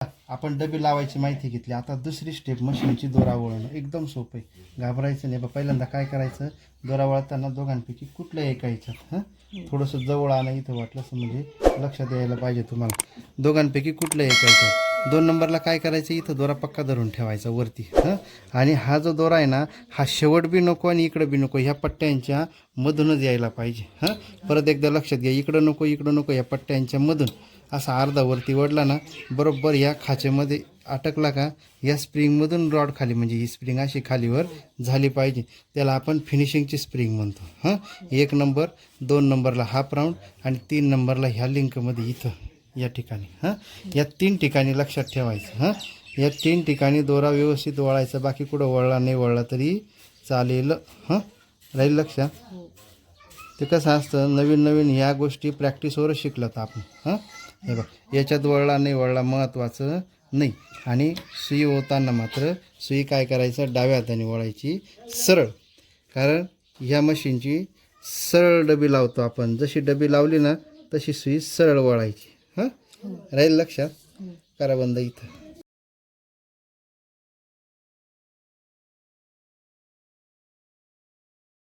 आपण डबी लावायची माहिती घेतली. आता दुसरी स्टेप मशीनची दोरा वळणं एकदम सोपं आहे. घाबरायचं नाही. पहिल्यांदा काय करायचं, दोरा वळताना दोघांपैकी कुठलं ऐकायचं. थोडंसं जवळ आणा इथं वाटलं असं, म्हणजे लक्षात यायला पाहिजे तुम्हाला. दोघांपैकी कुठलं ऐकायचं. 2 नंबरला काय करायचं, इथं दोरा पक्का धरून ठेवायचा वरती. आणि हा जो दोरा आहे ना, हा शेवट बी नको आणि इकडं बी नको, ह्या पट्ट्यांच्या मधूनच यायला पाहिजे. परत एकदा लक्षात घ्या, इकडं नको इकडं नको, या पट्ट्यांच्या मधून असा अर्धा वरती वडला ना, बरोबर या खाचेमध्ये अटकला का, या स्प्रिंगमधून रॉड खाली, म्हणजे ही स्प्रिंग अशी खालीवर झाली पाहिजे. त्याला आपण फिनिशिंगची स्प्रिंग म्हणतो. 1 नंबर, 2 नंबरला हाफ राऊंड आणि 3 नंबरला ह्या लिंकमध्ये इथं या ठिकाणी. या 3 ठिकाणी लक्षात ठेवायचं. या 3 ठिकाणी दोरा व्यवस्थित वळायचा. बाकी कुठं वळला नाही वळला तरी चालेल. राहील लक्षात. ते कसं असतं, नवीन नवीन ह्या गोष्टी प्रॅक्टिसवरच शिकलात आपण. हे बघ, याच्यात वळला नाही वळला महत्त्वाचं नाही. आणि सुई ओताना मात्र सुई काय करायचं, डाव्या हाताने वळायची सरळ. कारण ह्या मशीनची सरळ डबी लावतो आपण. जशी डबी लावली ना तशी सुई सरळ वळायची. राहील लक्षात. करा बंद इथं.